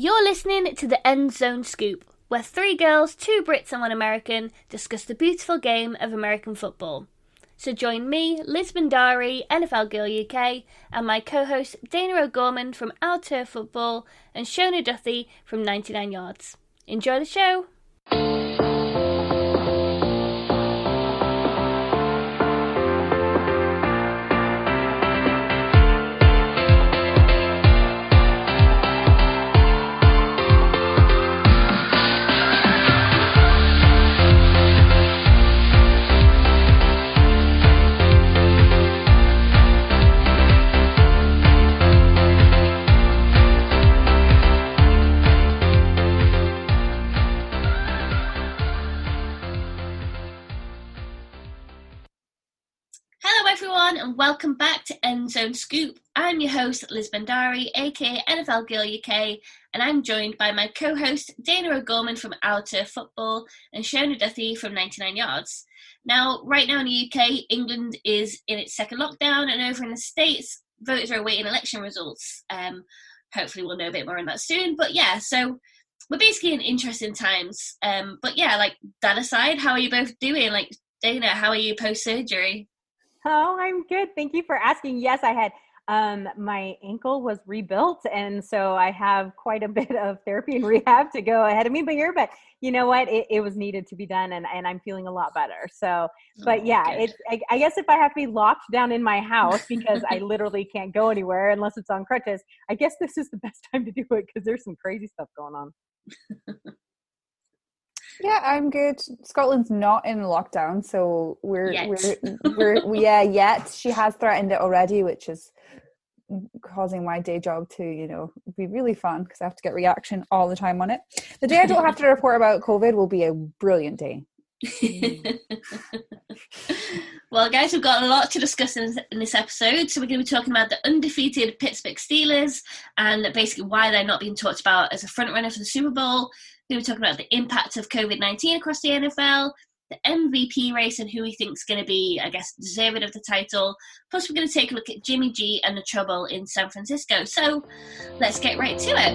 You're listening to the End Zone Scoop, where three girls, two Brits and one American, discuss the beautiful game of American football. So join me, Bhandari, NFLGirlUK, and my co-host Dayna O'Gorman from Our Turf Football and Shona Duthie from 99 Yards. Enjoy the show! And welcome back to End Zone Scoop. I'm your host, Bhandari, aka NFLGirlUK, and I'm joined by my co-host Dayna O'Gorman from Our Turf Football and Shona Duthie from 99 Yards. Now, right now in the UK, England is in its second lockdown, and over in the States, voters are awaiting election results. Hopefully we'll know a bit more on that soon. But yeah, so we're basically in interesting times. But yeah, like that aside, how are you both doing? Like, Dayna, how are you post-surgery? Oh, I'm good. Thank you for asking. Yes, I had my ankle was rebuilt, and so I have quite a bit of therapy and rehab to go ahead of me here. But you know what? It was needed to be done, and I'm feeling a lot better. So, but yeah, I guess if I have to be locked down in my house because I literally can't go anywhere unless it's on crutches, I guess this is the best time to do it because there's some crazy stuff going on. Yeah, I'm good. Scotland's not in lockdown, so we're yet. She has threatened it already, which is causing my day job to, be really fun because I have to get reaction all the time on it. The day I don't have to report about COVID will be a brilliant day. Well, guys, we've got a lot to discuss in this episode. So we're going to be talking about the undefeated Pittsburgh Steelers and basically why they're not being talked about as a front runner for the Super Bowl. We're going to be talking about the impact of COVID-19 across the NFL, the MVP race and who we think is going to be, I guess, deserving of the title. Plus, we're going to take a look at Jimmy G and the trouble in San Francisco. So let's get right to it.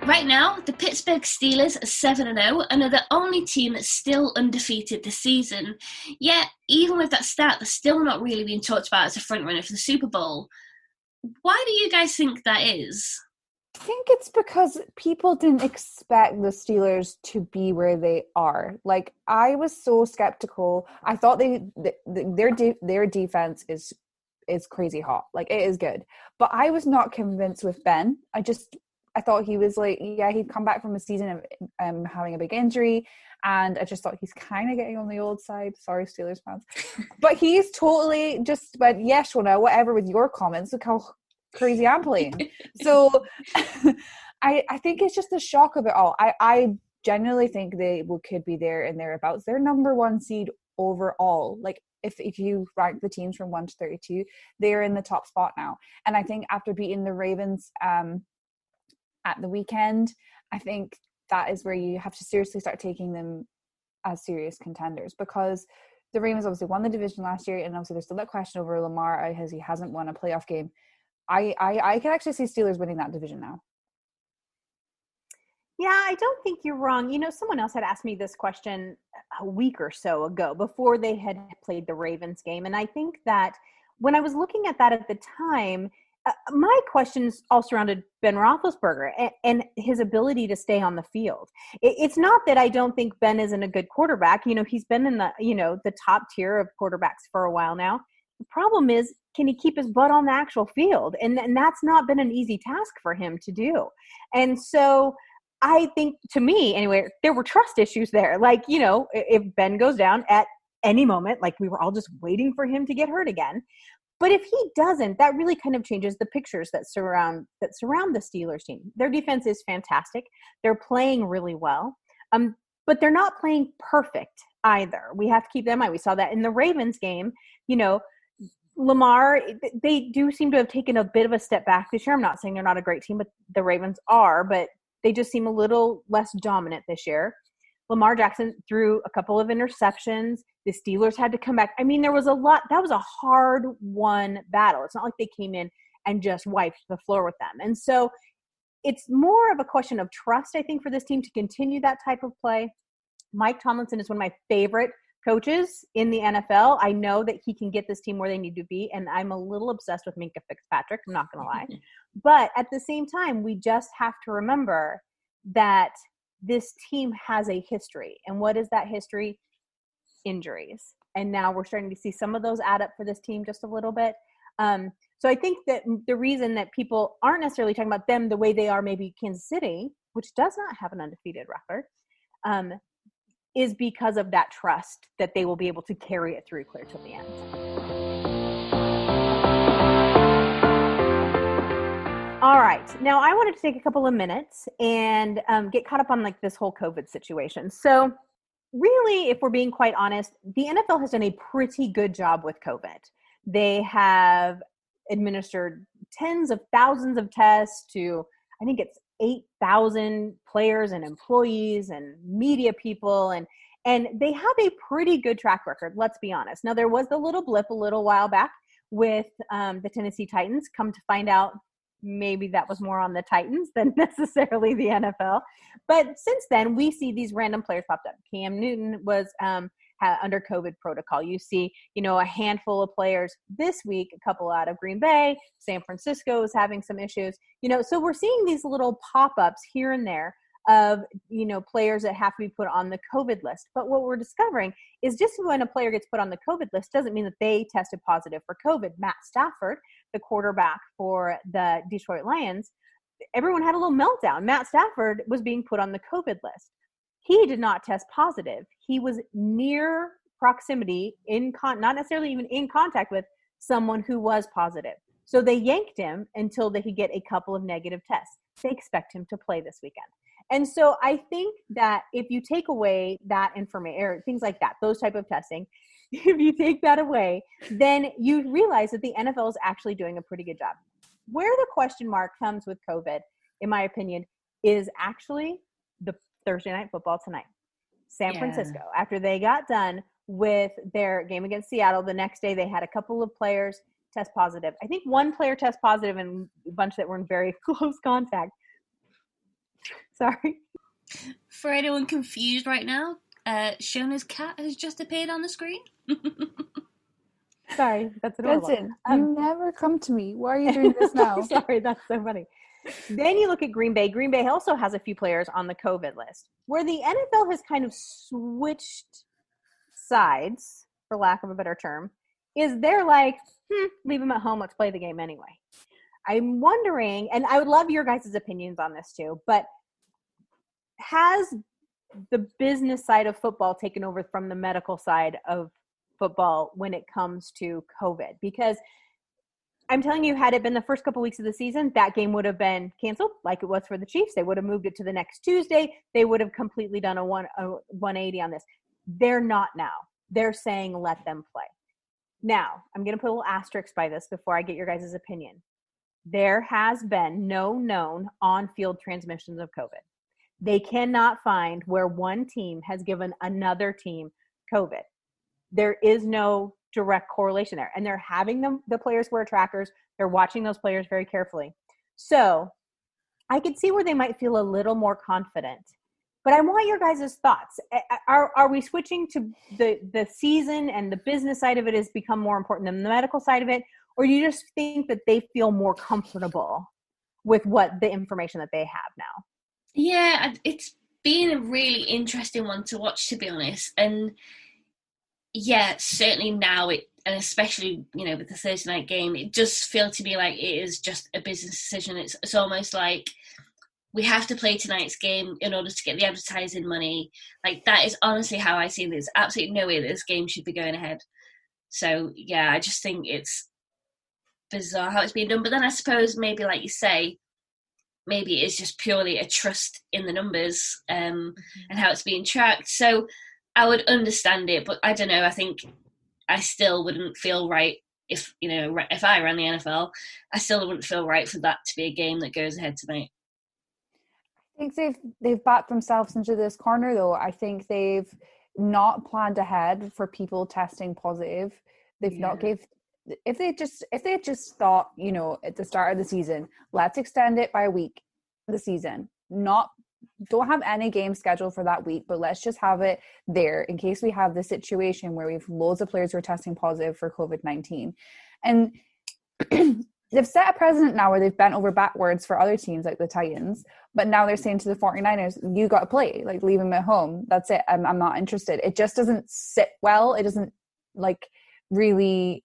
Right now, the Pittsburgh Steelers are 7-0 and are the only team that's still undefeated this season. Yet, even with that stat, they're still not really being talked about as a frontrunner for the Super Bowl. Why do you guys think that is? I think it's because people didn't expect the Steelers to be where they are. Like, I was so skeptical. I thought their defense is crazy hot. Like, it is good. But I was not convinced with Ben. I thought he was like, yeah, he'd come back from a season of having a big injury. And I just thought he's kind of getting on the old side. Sorry, Steelers fans. But he's totally just went, yeah, Shona, whatever with your comments. Look how crazy I'm playing. So I think it's just the shock of it all. I genuinely think they could be there and thereabouts. They're number one seed overall. Like, if you rank the teams from 1 to 32, they're in the top spot now. And I think after beating the Ravens at the weekend, I think that is where you have to seriously start taking them as serious contenders, because the Ravens obviously won the division last year, and obviously there's still that question over Lamar as he hasn't won a playoff game. I can actually see Steelers winning that division now. Yeah, I don't think you're wrong. Someone else had asked me this question a week or so ago before they had played the Ravens game. And I think that when I was looking at that at the time, my questions all surrounded Ben Roethlisberger and his ability to stay on the field. It's not that I don't think Ben isn't a good quarterback. He's been in the top tier of quarterbacks for a while now. The problem is, can he keep his butt on the actual field? And that's not been an easy task for him to do. And so I think, to me anyway, there were trust issues there. Like, if Ben goes down at any moment, like we were all just waiting for him to get hurt again. But if he doesn't, that really kind of changes the pictures that surround the Steelers team. Their defense is fantastic. They're playing really well. But they're not playing perfect either. We have to keep that in mind. We saw that in the Ravens game. Lamar, they do seem to have taken a bit of a step back this year. I'm not saying they're not a great team, but the Ravens are, but they just seem a little less dominant this year. Lamar Jackson threw a couple of interceptions. The Steelers had to come back. I mean, there was a lot. That was a hard-won battle. It's not like they came in and just wiped the floor with them. And so it's more of a question of trust, I think, for this team to continue that type of play. Mike Tomlinson is one of my favorite coaches in the NFL. I know that he can get this team where they need to be, and I'm a little obsessed with Minkah Fitzpatrick, I'm not going to lie. But at the same time, we just have to remember that this team has a history. And what is that history? Injuries. And now we're starting to see some of those add up for this team just a little bit. So I think that the reason that people aren't necessarily talking about them the way they are maybe Kansas City, which does not have an undefeated record, is because of that trust that they will be able to carry it through clear till the end. All right. Now I wanted to take a couple of minutes and get caught up on like this whole COVID situation. So really, if we're being quite honest, the NFL has done a pretty good job with COVID. They have administered tens of thousands of tests to, I think it's 8,000 players and employees and media people, and they have a pretty good track record, let's be honest. Now, there was the little blip a little while back with the Tennessee Titans. Come to find out, maybe that was more on the Titans than necessarily the NFL. But since then, we see these random players popped up. Cam Newton was under COVID protocol. You see, a handful of players this week, a couple out of Green Bay, San Francisco is having some issues, so we're seeing these little pop-ups here and there of, players that have to be put on the COVID list. But what we're discovering is just when a player gets put on the COVID list doesn't mean that they tested positive for COVID. Matt Stafford, the quarterback for the Detroit Lions, everyone had a little meltdown. Matt Stafford was being put on the COVID list. He did not test positive. He was near proximity, not necessarily even in contact with someone who was positive. So they yanked him until they could get a couple of negative tests. They expect him to play this weekend. And so I think that if you take away that information or things like that, those type of testing, if you take that away, then you realize that the NFL is actually doing a pretty good job. Where the question mark comes with COVID, in my opinion, is actually the Thursday night football tonight. San Francisco, after they got done with their game against Seattle, the next day they had a couple of players test positive. I think one player test positive and a bunch that were in very close contact. Sorry. For anyone confused right now, Shona's cat has just appeared on the screen. Sorry, that's adorable. Listen, you never come to me. Why are you doing this now? Sorry, that's so funny. Then you look at Green Bay. Green Bay also has a few players on the COVID list, where the NFL has kind of switched sides, for lack of a better term, is they're like, leave them at home. Let's play the game anyway. I'm wondering, and I would love your guys' opinions on this too, but has the business side of football taken over from the medical side of football when it comes to COVID? Because I'm telling you, had it been the first couple weeks of the season, that game would have been canceled like it was for the Chiefs. They would have moved it to the next Tuesday. They would have completely done a 180 on this. They're not now. They're saying let them play. Now, I'm going to put a little asterisk by this before I get your guys' opinion. There has been no known on-field transmissions of COVID. They cannot find where one team has given another team COVID. There is no direct correlation there. And they're having the players wear trackers. They're watching those players very carefully. So I could see where they might feel a little more confident. But I want your guys' thoughts. Are we switching to the season and the business side of it has become more important than the medical side of it? Or do you just think that they feel more comfortable with what the information that they have now? Yeah, it's been a really interesting one to watch, to be honest. And yeah, certainly now, and especially, with the Thursday night game, it does feel to me like it is just a business decision. It's almost like we have to play tonight's game in order to get the advertising money. Like, that is honestly how I see it. There's absolutely no way that this game should be going ahead. So, yeah, I just think it's bizarre how it's being done. But then I suppose maybe, like you say, maybe it's just purely a trust in the numbers and how it's being tracked. So I would understand it, but I don't know. I think I still wouldn't feel right if I ran the NFL. I still wouldn't feel right for that to be a game that goes ahead tonight. I think they've backed themselves into this corner, though. I think they've not planned ahead for people testing positive. They've not gave if they just thought, you know, at the start of the season, let's extend it by a week, the season, don't have any games scheduled for that week, but let's just have it there in case we have this situation where we have loads of players who are testing positive for COVID-19. And they've set a precedent now where they've bent over backwards for other teams like the Titans, but now they're saying to the 49ers, you got to play, like leave them at home. That's it. I'm not interested. It just doesn't sit well. It doesn't like really,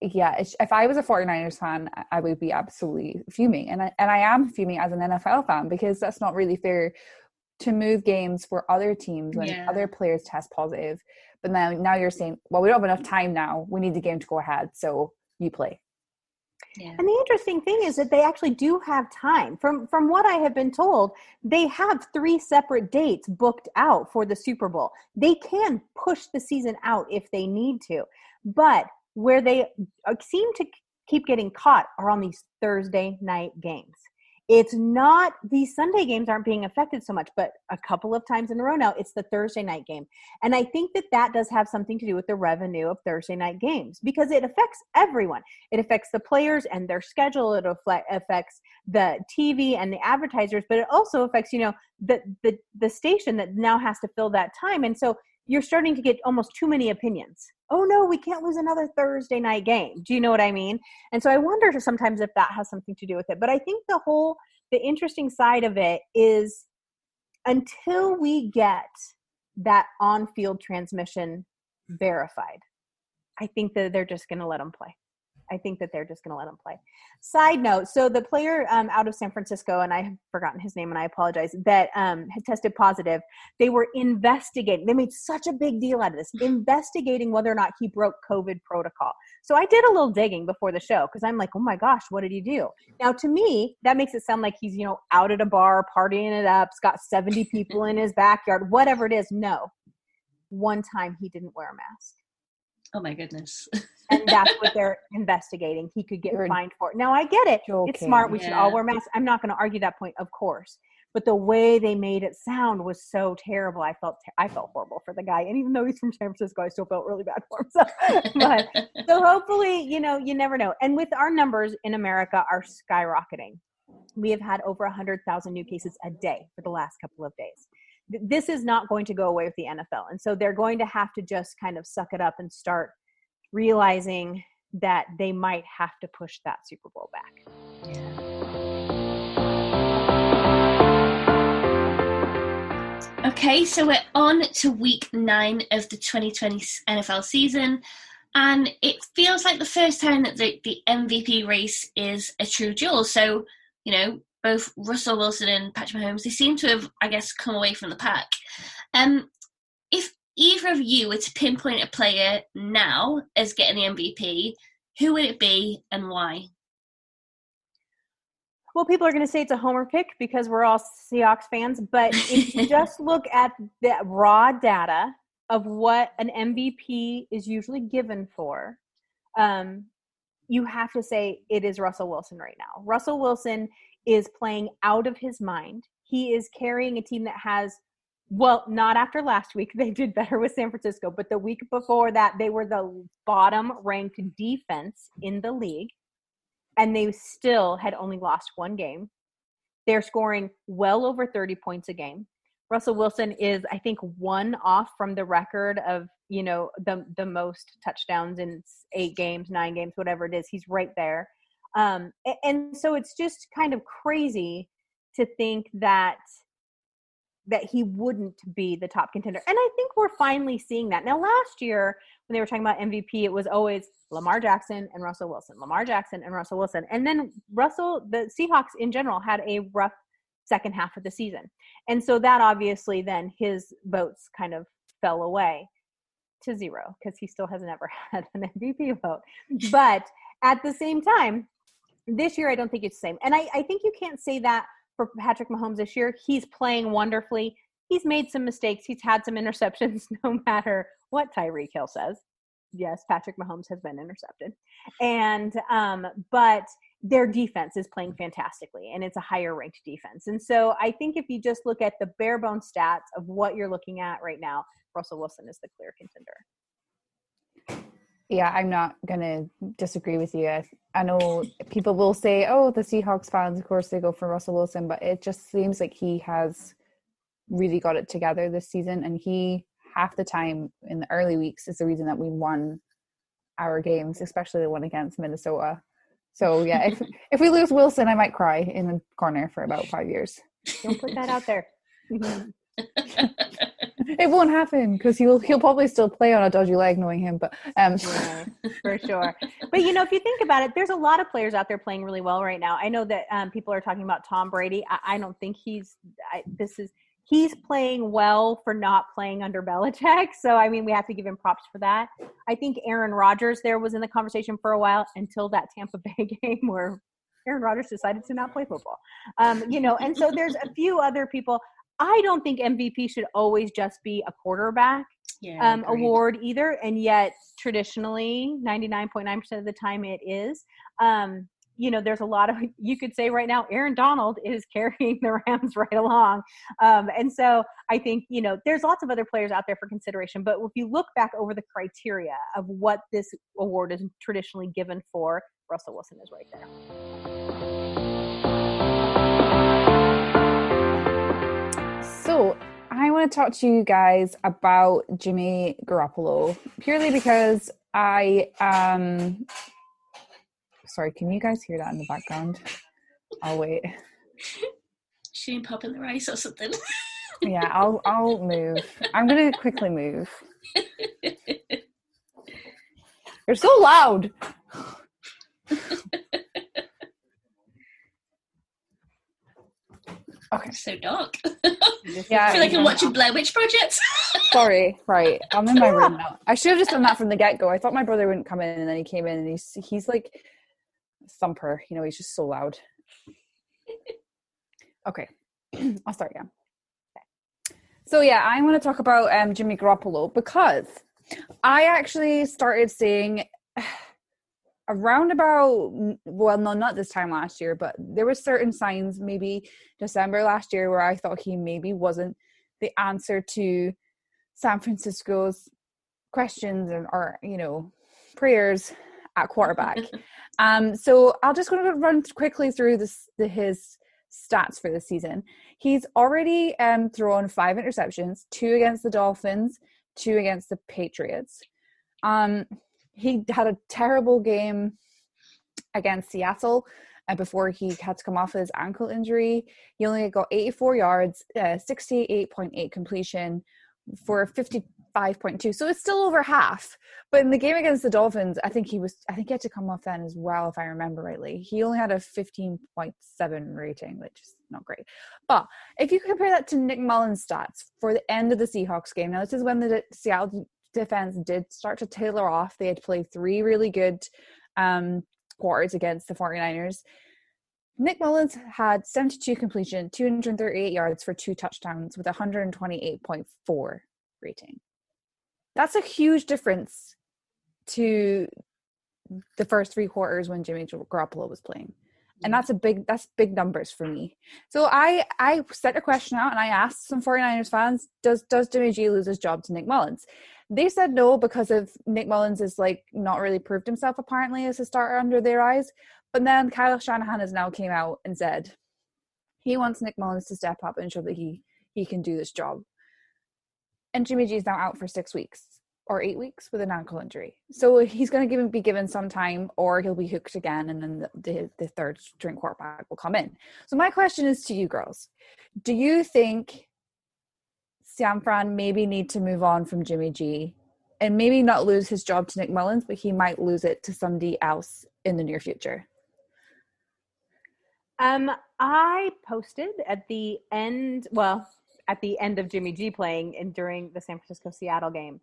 if I was a 49ers fan, I would be absolutely fuming. And I am fuming as an NFL fan, because that's not really fair to move games for other teams when other players test positive. But now you're saying, well, we don't have enough time now. We need the game to go ahead. So you play. Yeah. And the interesting thing is that they actually do have time. From what I have been told, they have 3 separate dates booked out for the Super Bowl. They can push the season out if they need to. But where they seem to keep getting caught are on these Thursday night games. It's not, these Sunday games aren't being affected so much, but a couple of times in a row now, it's the Thursday night game. And I think that does have something to do with the revenue of Thursday night games, because it affects everyone. It affects the players and their schedule. It affects the TV and the advertisers, but it also affects, you know, the station that now has to fill that time. And so you're starting to get almost too many opinions. Oh no, we can't lose another Thursday night game. Do you know what I mean? And so I wonder sometimes if that has something to do with it. But I think the interesting side of it is, until we get that on-field transmission verified, I think that they're just going to let them play. Side note, so the player out of San Francisco, and I have forgotten his name and I apologize, that had tested positive, they were investigating. They made such a big deal out of this, investigating whether or not he broke COVID protocol. So I did a little digging before the show, because I'm like, oh my gosh, what did he do? Now, to me, that makes it sound like he's, you know, out at a bar, partying it up, he's got 70 people in his backyard, whatever it is. No. One time he didn't wear a mask. Oh my goodness. And that's what they're investigating. He could get fined for it. Now, I get it. Joking. It's smart. We should all wear masks. I'm not going to argue that point, of course. But the way they made it sound was so terrible. I felt horrible for the guy. And even though he's from San Francisco, I still felt really bad for him. So hopefully, you know, you never know. And with our numbers in America are skyrocketing. We have had over 100,000 new cases a day for the last couple of days. This is not going to go away with the NFL. And so they're going to have to just kind of suck it up and start realizing that they might have to push that Super Bowl back. Okay, so we're on to week 9 of the 2020 NFL season, and it feels like the first time that the MVP race is a true duel. So, you know, both Russell Wilson and Patrick Mahomes, they seem to have, I guess, come away from the pack. If either of you were to pinpoint a player now as getting the MVP, who would it be and why? Well, people are going to say it's a homer pick because we're all Seahawks fans, but if you just look at the raw data of what an MVP is usually given for, you have to say it is Russell Wilson right now. Russell Wilson is playing out of his mind. He is carrying a team that has, well, not after last week. They did better with San Francisco, but the week before that, they were the bottom-ranked defense in the league, and they still had only lost one game. They're scoring well over 30 points a game. Russell Wilson is, I think, one off from the record of, you know, the most touchdowns in 8 games, 9 games, whatever it is. He's right there. And so it's just kind of crazy to think that he wouldn't be the top contender. And I think we're finally seeing that. Now, last year, when they were talking about MVP, it was always Lamar Jackson and Russell Wilson, Lamar Jackson and Russell Wilson. And then the Seahawks in general had a rough second half of the season. And so that obviously then his votes kind of fell away to 0 because he still has never had an MVP vote. But at the same time, this year I don't think it's the same. And I think you can't say that for Patrick Mahomes this year. He's playing wonderfully. He's made some mistakes. He's had some interceptions no matter what Tyreek Hill says. Yes, Patrick Mahomes has been intercepted. And but their defense is playing fantastically, and it's a higher ranked defense. And so I think if you just look at the bare bone stats of what you're looking at right now, Russell Wilson is the clear contender. Yeah, I'm not going to disagree with you. I know people will say, oh, the Seahawks fans, of course, they go for Russell Wilson, but it just seems like he has really got it together this season. And he, half the time in the early weeks, is the reason that we won our games, especially the one against Minnesota. So, yeah, if we lose Wilson, I might cry in the corner for about 5 years. Don't put that out there. It won't happen because he'll probably still play on a dodgy leg, knowing him. But yeah, for sure. But if you think about it, there's a lot of players out there playing really well right now. I know that people are talking about Tom Brady. I don't think he's playing well for not playing under Belichick. So I mean, we have to give him props for that. I think Aaron Rodgers was in the conversation for a while until that Tampa Bay game where Aaron Rodgers decided to not play football. And so there's a few other people. I don't think MVP should always just be a quarterback award either. And yet traditionally 99.9% of the time it is. There's a lot of, you could say right now, Aaron Donald is carrying the Rams right along. And so I think, there's lots of other players out there for consideration. But if you look back over the criteria of what this award is traditionally given for, Russell Wilson is right there. So I want to talk to you guys about Jimmy Garoppolo purely because sorry, can you guys hear that in the background? I'll wait. She popping the rice or something. Yeah, I'll move. I'm gonna quickly move. You're so loud. Okay. So dark. Yeah, I feel like I'm watching Blair Witch Project. Sorry, right. I'm in my room now. I should have just done that from the get-go. I thought my brother wouldn't come in, and then he came in, and he's like a thumper. He's just so loud. Okay, I'll start again. Okay. So yeah, I want to talk about Jimmy Garoppolo because I actually started seeing around about, well, no, not this time last year, but there were certain signs maybe December last year where I thought he maybe wasn't the answer to San Francisco's questions or prayers at quarterback. So I'll just going to run quickly through his stats for this season. He's already thrown 5 interceptions, 2 against the Dolphins, 2 against the Patriots. He had a terrible game against Seattle before he had to come off his ankle injury. He only got 84 yards, 68.8 completion for 55.2. So it's still over half. But in the game against the Dolphins, I think he had to come off then as well, if I remember rightly. He only had a 15.7 rating, which is not great. But if you compare that to Nick Mullins' stats for the end of the Seahawks game, now this is when the Seattle defense did start to tailor off. They had played 3 really good quarters against the 49ers. Nick Mullins had 72 completion, 238 yards for 2 touchdowns with 128.4 rating. That's a huge difference to the first 3 quarters when Jimmy Garoppolo was playing. And that's big numbers for me. So I set a question out and I asked some 49ers fans, does Jimmy G lose his job to Nick Mullins? They said no because of Nick Mullins is not really proved himself apparently as a starter under their eyes. But then Kyle Shanahan has now came out and said he wants Nick Mullins to step up and show that he can do this job. And Jimmy G is now out for 6 weeks or 8 weeks with an ankle injury. So he's going to be given some time or he'll be hooked again and then the third string quarterback will come in. So my question is to you girls. Do you think San Fran maybe need to move on from Jimmy G and maybe not lose his job to Nick Mullins, but he might lose it to somebody else in the near future? I posted at the end of Jimmy G playing and during the San Francisco-Seattle game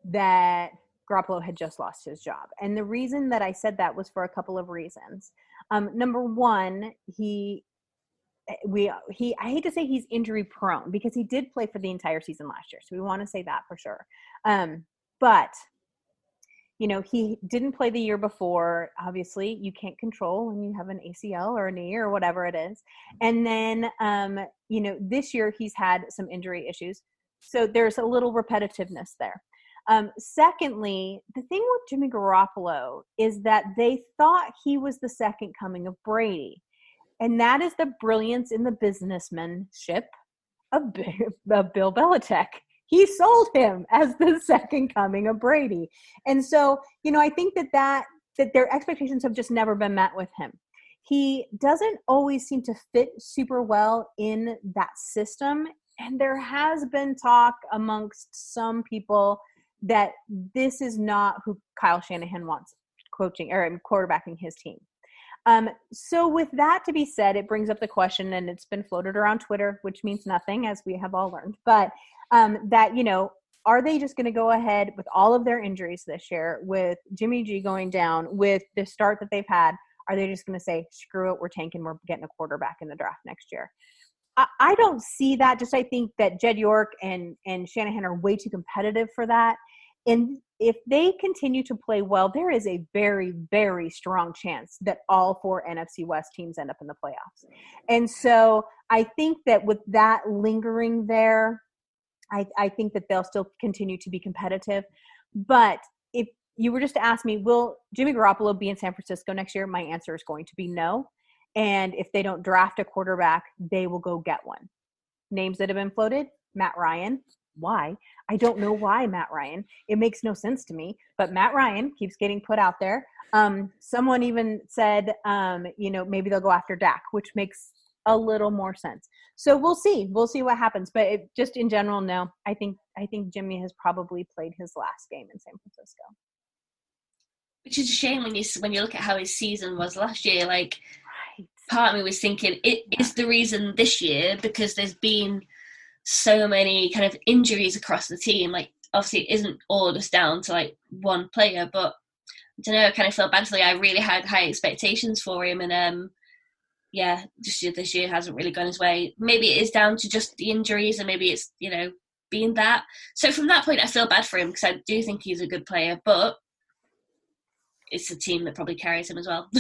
that Garoppolo had just lost his job. And the reason that I said that was for a couple of reasons. Number one, I hate to say he's injury prone because he did play for the entire season last year. So we want to say that for sure. But he didn't play the year before. Obviously you can't control when you have an ACL or a knee or whatever it is. And then, this year he's had some injury issues. So there's a little repetitiveness there. Secondly, the thing with Jimmy Garoppolo is that they thought he was the second coming of Brady. And that is the brilliance in the businessmanship of Bill Belichick. He sold him as the second coming of Brady. And so, I think that their expectations have just never been met with him. He doesn't always seem to fit super well in that system. And there has been talk amongst some people that this is not who Kyle Shanahan wants coaching or quarterbacking his team. So with that to be said, it brings up the question, and it's been floated around Twitter, which means nothing, as we have all learned, but that, are they just going to go ahead with all of their injuries this year, with Jimmy G going down, with the start that they've had? Are they just going to say, screw it, we're tanking, we're getting a quarterback in the draft next year? I don't see that. I think that Jed York and Shanahan are way too competitive for that. And if they continue to play well, there is a very, very strong chance that all 4 NFC West teams end up in the playoffs. And so I think that with that lingering there, I think that they'll still continue to be competitive. But if you were just to ask me, will Jimmy Garoppolo be in San Francisco next year? My answer is going to be no. And if they don't draft a quarterback, they will go get one. Names that have been floated: Matt Ryan. Why? I don't know why Matt Ryan. It makes no sense to me, but Matt Ryan keeps getting put out there. Someone even said, maybe they'll go after Dak, which makes a little more sense. So we'll see. We'll see what happens. But just in general, no. I think Jimmy has probably played his last game in San Francisco. Which is a shame when you look at how his season was last year. Like, part of me was thinking it is the reason this year, because there's been so many kind of injuries across the team. Like, obviously it isn't all just down to like one player, but I don't know, I kind of feel badly. I really had high expectations for him, and just this year hasn't really gone his way. Maybe it is down to just the injuries, and maybe it's being that. So from that point, I feel bad for him, because I do think he's a good player, but it's the team that probably carries him as well.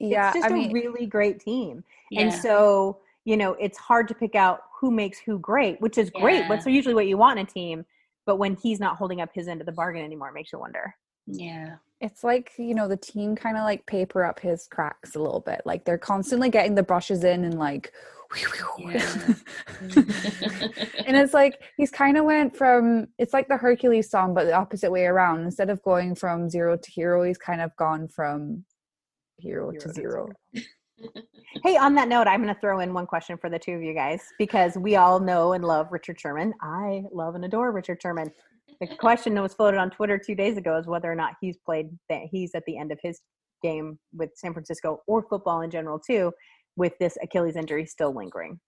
Yeah, it's just a really great team. Yeah. And so, it's hard to pick out who makes who great, which is great. That's usually what you want in a team. But when he's not holding up his end of the bargain anymore, it makes you wonder. Yeah. It's like, the team kind of like paper up his cracks a little bit. Like, they're constantly getting the brushes in and like, and it's like, he's kind of went from, it's like the Hercules song, but the opposite way around. Instead of going from zero to hero, he's kind of gone from hero to zero. Hey, on that note, I'm going to throw in one question for the two of you guys, because we all know and love Richard Sherman. I love and adore Richard Sherman. The question that was floated on Twitter 2 days ago is whether or not he's at the end of his game with San Francisco, or football in general too, with this Achilles injury still lingering.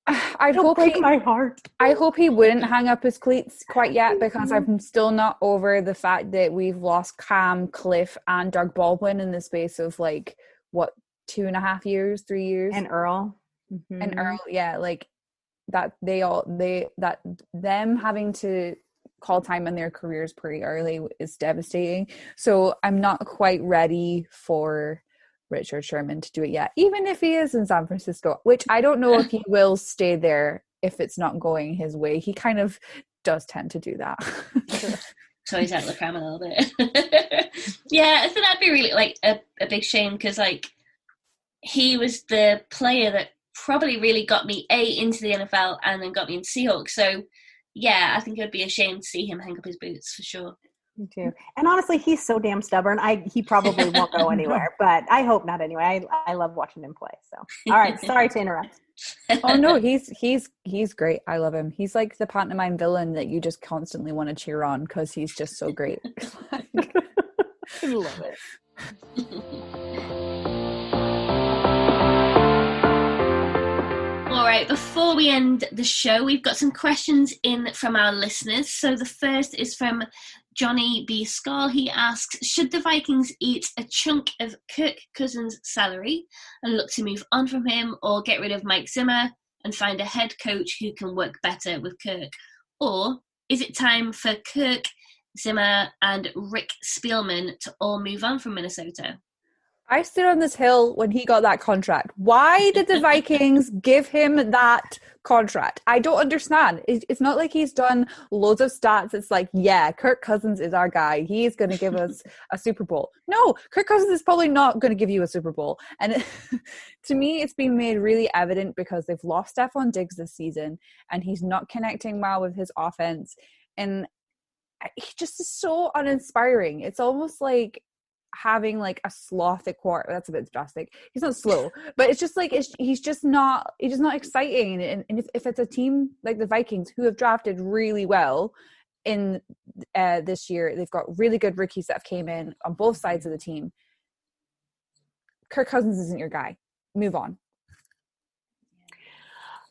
I hope he wouldn't hang up his cleats quite yet, because I'm still not over the fact that we've lost Cam, Cliff, and Doug Baldwin in the space of 2.5 years, 3 years, and Earl, like that. Them having to call time in their careers pretty early is devastating. So I'm not quite ready for Richard Sherman to do it yet, even if he is in San Francisco, which I don't know if he will stay there if it's not going his way. He kind of does tend to do that. So he's out of the pram a little bit. Yeah, I think that'd be really a big shame, because he was the player that probably really got me into the NFL and then got me into Seahawks. So yeah, I think it would be a shame to see him hang up his boots for sure. Me too. And honestly, he's so damn stubborn. He probably won't go anywhere, but I hope not anyway. I love watching him play. So, all right. Sorry to interrupt. Oh no, he's great. I love him. He's like the pantomime villain that you just constantly want to cheer on, because he's just so great. I love it. All right, before we end the show, we've got some questions in from our listeners. So the first is from Johnny B. Scarl. He asks, should the Vikings eat a chunk of Kirk Cousins' salary and look to move on from him, or get rid of Mike Zimmer and find a head coach who can work better with Kirk? Or is it time for Kirk, Zimmer, and Rick Spielman to all move on from Minnesota? I stood on this hill when he got that contract. Why did the Vikings give him that contract? I don't understand. It's not like he's done loads of stats. It's like, yeah, Kirk Cousins is our guy. He's going to give us a Super Bowl. No, Kirk Cousins is probably not going to give you a Super Bowl. And to me, it's been made really evident because they've lost Stephon Diggs this season and he's not connecting well with his offense. And he just is so uninspiring. It's almost like having like a sloth at quarter. That's a bit drastic. He's not slow, but it's just like he's just not exciting. And if it's a team like the Vikings who have drafted really well in this year, they've got really good rookies that have came in on both sides of the team. Kirk Cousins isn't your guy. Move on.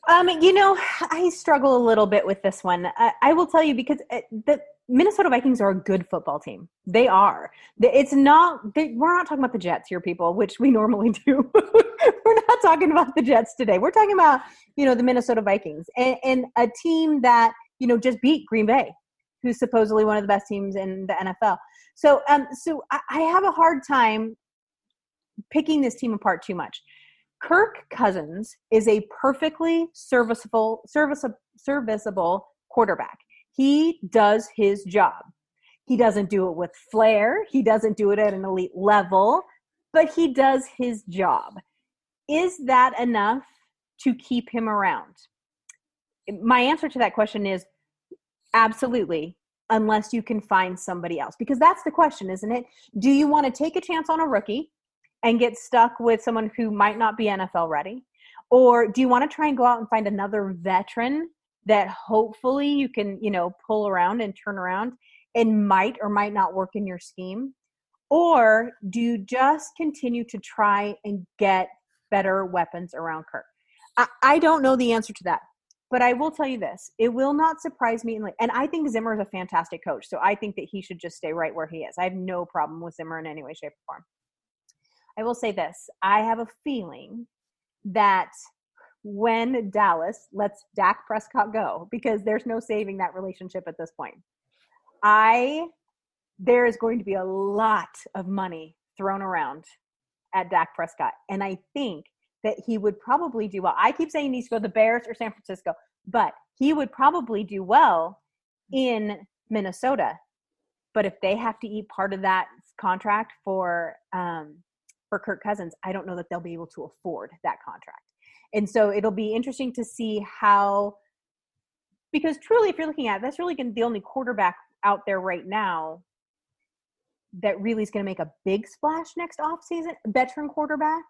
I struggle a little bit with this one. I will tell you because the Minnesota Vikings are a good football team. They are. We're not talking about the Jets here, people, which we normally do. We're not talking about the Jets today. We're talking about, the Minnesota Vikings and a team that, just beat Green Bay, who's supposedly one of the best teams in the NFL. So I have a hard time picking this team apart too much. Kirk Cousins is a perfectly serviceable quarterback. He does his job. He doesn't do it with flair. He doesn't do it at an elite level, but he does his job. Is that enough to keep him around? My answer to that question is absolutely, unless you can find somebody else. Because that's the question, isn't it? Do you want to take a chance on a rookie and get stuck with someone who might not be NFL ready? Or do you want to try and go out and find another veteran that hopefully you can, pull around and turn around and might or might not work in your scheme? Or do you just continue to try and get better weapons around Kirk? I don't know the answer to that, but I will tell you this. It will not surprise me. And I think Zimmer is a fantastic coach, so I think that he should just stay right where he is. I have no problem with Zimmer in any way, shape, or form. I will say this. I have a feeling that when Dallas lets Dak Prescott go, because there's no saving that relationship at this point, there is going to be a lot of money thrown around at Dak Prescott. And I think that he would probably do well. I keep saying he needs to go to the Bears or San Francisco, but he would probably do well in Minnesota. But if they have to eat part of that contract for Kirk Cousins, I don't know that they'll be able to afford that contract. And so it'll be interesting to see because truly, if you're looking at it, that's really going to be the only quarterback out there right now that really is going to make a big splash next offseason, veteran quarterback.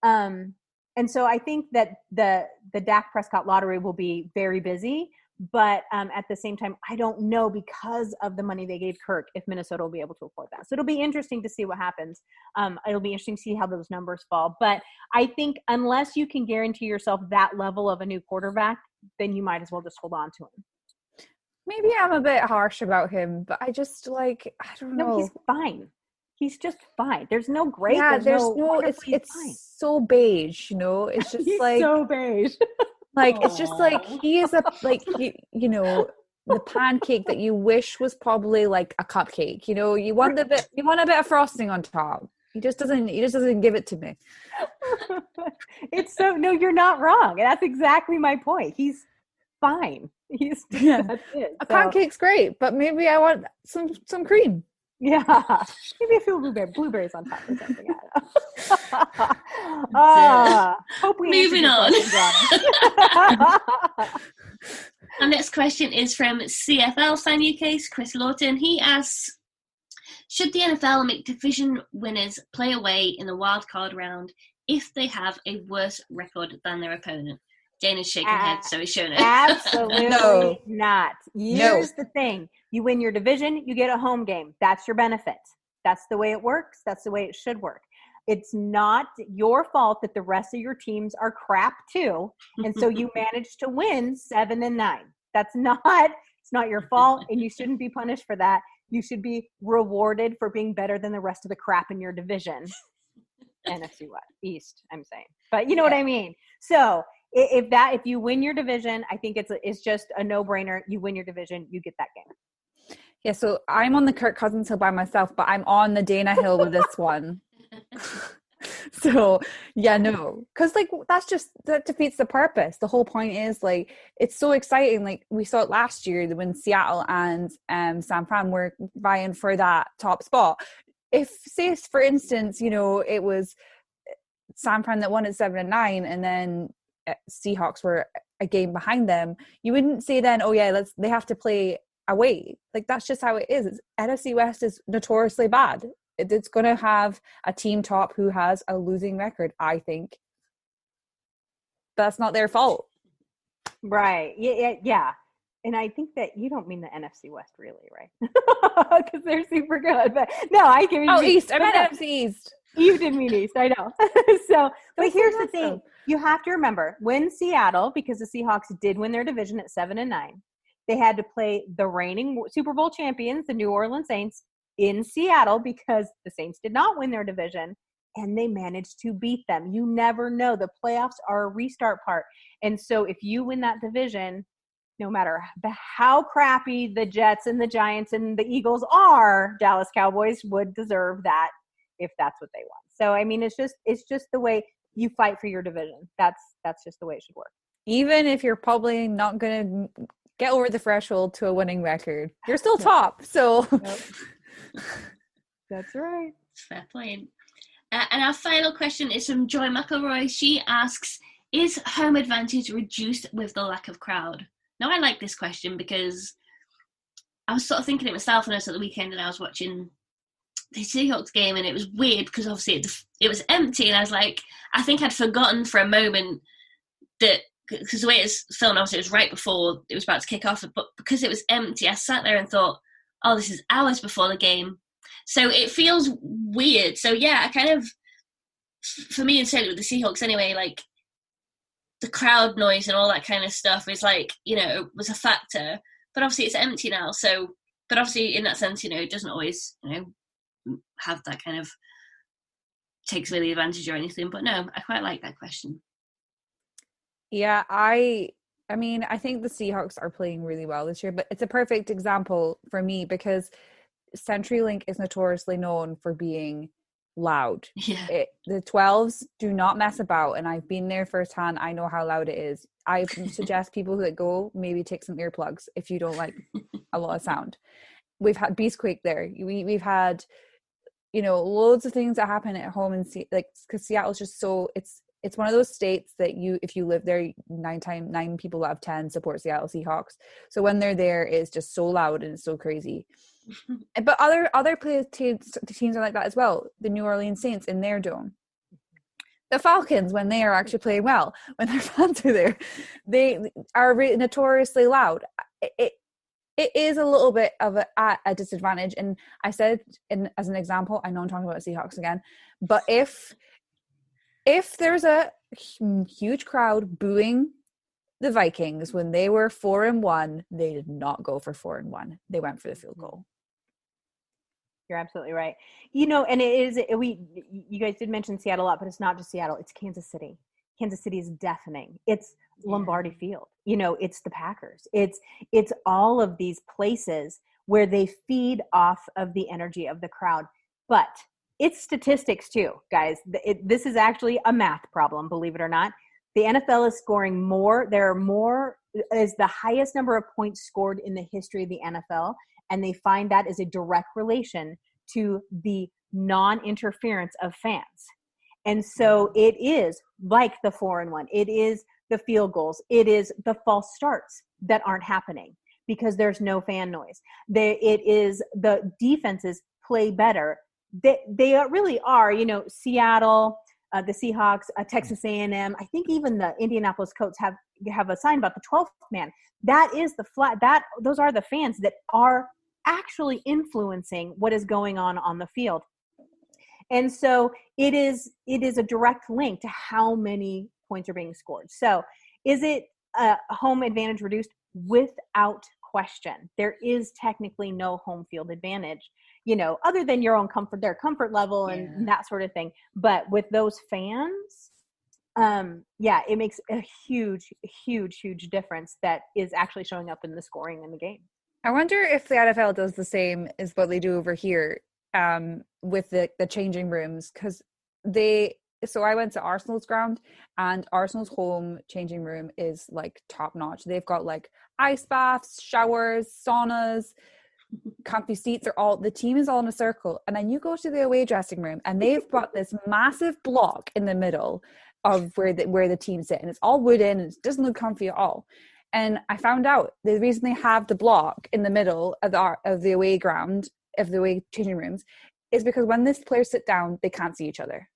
And so I think that the Dak Prescott lottery will be very busy. But at the same time, I don't know, because of the money they gave Kirk, if Minnesota will be able to afford that. So it'll be interesting to see what happens. It'll be interesting to see how those numbers fall. But I think unless you can guarantee yourself that level of a new quarterback, then you might as well just hold on to him. Maybe I'm a bit harsh about him, but I just I don't know. No, he's fine. He's just fine. There's no great. Yeah, it's so beige, It's just he's so beige. It's just like he is the pancake that you wish was probably like a cupcake. You want a bit of frosting on top. He just doesn't give it to me. No, you're not wrong. That's exactly my point. He's fine. That's it. A pancake's great, but maybe I want some cream. Yeah, maybe a few blueberries on top or something. Hope we moving on. Our next question is from CFL fan UK's Chris Lawton. He asks, should the NFL make division winners play away in the wild card round if they have a worse record than their opponent? Dana's shaking her head, so is Shona. Absolutely not. Here's the thing. You win your division, you get a home game. That's your benefit. That's the way it works. That's the way it should work. It's not your fault that the rest of your teams are crap too. And so you managed to win 7-9. It's not your fault, and you shouldn't be punished for that. You should be rewarded for being better than the rest of the crap in your division. NFC East, I'm saying. But you know what I mean? So if you win your division, I think it's just a no-brainer. You win your division, you get that game. Yeah, so I'm on the Kirk Cousins hill by myself, but I'm on the Dayna hill with this one. So yeah, no, because like that defeats the purpose. The whole point is like it's so exciting. Like we saw it last year when Seattle and San Fran were vying for that top spot. If say for instance, you know, it was San Fran that won at 7-9, and then Seahawks were a game behind them, you wouldn't say then, oh yeah, they have to play away. Like that's just how it is. NFC West is notoriously bad. It's going to have a team top who has a losing record, I think. But that's not their fault. Right. Yeah. And I think that you don't mean the NFC West, really, right? Because they're super good. But no, I can. Oh, East. I meant NFC East. You did mean East. I know. So, but here's the thing: you have to remember when Seattle, because the Seahawks did win their division at 7-9, they had to play the reigning Super Bowl champions, the New Orleans Saints, in Seattle because the Saints did not win their division, and they managed to beat them. You never know. The playoffs are a restart part, and so if you win that division, no matter how crappy the Jets and the Giants and the Eagles are, Dallas Cowboys would deserve that if that's what they want. So, I mean, it's just the way you fight for your division. That's just the way it should work. Even if you're probably not going to get over the threshold to a winning record, you're still top. So yep. That's right. Fair point. And our final question is from Joy McElroy. She asks, is home advantage reduced with the lack of crowd? Now, I like this question because I was sort of thinking it myself when I was at the weekend and I was watching the Seahawks game, and it was weird because obviously it was empty, and I was like, I think I'd forgotten for a moment that, because the way it's filmed, obviously it was right before it was about to kick off, but because it was empty, I sat there and thought, oh, this is hours before the game. So it feels weird. So yeah, I kind of, for me, and certainly with the Seahawks anyway, like, the crowd noise and all that kind of stuff is like, you know, was a factor, but obviously it's empty now. So, but obviously in that sense, you know, it doesn't always, you know, have that kind of takes away the advantage or anything. But no, I quite like that question. Yeah, I mean, I think the Seahawks are playing really well this year, but it's a perfect example for me because CenturyLink is notoriously known for being loud. Yeah. The 12s do not mess about, and I've been there firsthand. I know how loud it is. I suggest people that go maybe take some earplugs if you don't like a lot of sound. We've had Beastquake there. We've had, you know, loads of things that happen at home, and like, because Seattle's just so it's one of those states that if you live there, 9 people out of 10 support Seattle Seahawks. So when they're there, it's just so loud and it's so crazy. But other teams are like that as well. The New Orleans Saints in their dome. The Falcons, when they are actually playing well, when their fans are there, they are notoriously loud. It is a little bit of a disadvantage. And I said, as an example, I know I'm talking about Seahawks again, but if there's a huge crowd booing the Vikings when they were 4-1, they did not go for 4-1. They went for the field goal. You're absolutely right. You know, and you guys did mention Seattle a lot, but it's not just Seattle. It's Kansas City. Kansas City is deafening. It's Lombardi Field. You know, it's the Packers. It's all of these places where they feed off of the energy of the crowd. But it's statistics too, guys. This is actually a math problem, believe it or not. The NFL is scoring more. Is the highest number of points scored in the history of the NFL. And they find that is a direct relation to the non-interference of fans. And so it is like the 4-1. It is the field goals. It is the false starts that aren't happening because there's no fan noise. It is the defenses play better. They really are, you know, Seattle, the Seahawks, Texas A&M. I think even the Indianapolis Colts have a sign about the 12th man. That is those are the fans that are actually influencing what is going on the field. And so it is a direct link to how many points are being scored. So is it a home advantage reduced? Without question. There is technically no home field advantage, you know, other than your own comfort, their comfort level and that sort of thing. But with those fans, it makes a huge, huge, huge difference that is actually showing up in the scoring in the game. I wonder if the NFL does the same as what they do over here with the changing rooms, because so I went to Arsenal's ground, and Arsenal's home changing room is like top notch. They've got like ice baths, showers, saunas, comfy seats. The team is all in a circle, and then you go to the away dressing room and they've got this massive block in the middle of where the team sit, and it's all wooden and it doesn't look comfy at all. And I found out the reason they have the block in the middle of the away ground, of the away changing rooms, is because when these players sit down, they can't see each other.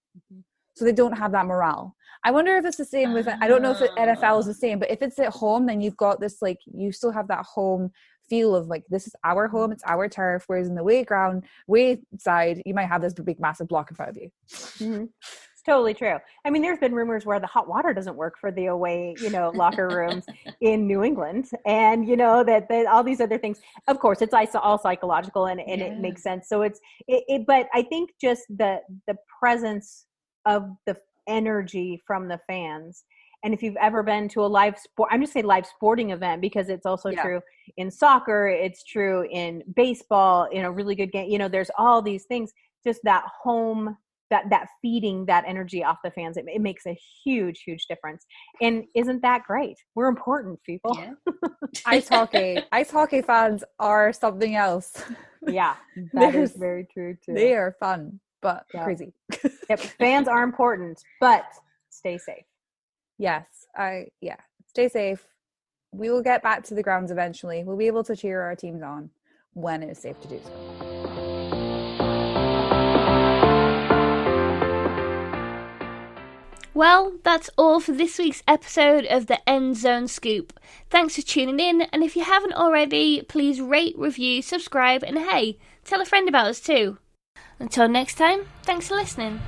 So they don't have that morale. I wonder if it's the same with, I don't know if the NFL is the same, but if it's at home, then you've got this, like, you still have that home feel of like, this is our home, it's our turf. Whereas in the away side, you might have this big, massive block in front of you. Mm-hmm. It's totally true. I mean, there's been rumors where the hot water doesn't work for the away, locker rooms in New England, and that all these other things. Of course, it's all psychological, and it makes sense. So but I think just the presence of the energy from the fans. And if you've ever been to a live sporting event, because it's also true in soccer, it's true in baseball, in a really good game, there's all these things, just that home, that feeding that energy off the fans, it makes a huge, huge difference. And isn't that great? We're important, people. Yeah. Ice hockey fans are something else. Yeah, that is very true too. They are fun, but crazy. Yep, fans are important, but stay safe. Yes, stay safe. We will get back to the grounds eventually. We'll be able to cheer our teams on when it is safe to do so. Well, that's all for this week's episode of the End Zone Scoop. Thanks for tuning in, and if you haven't already, please rate, review, subscribe, and hey, tell a friend about us too. Until next time, thanks for listening.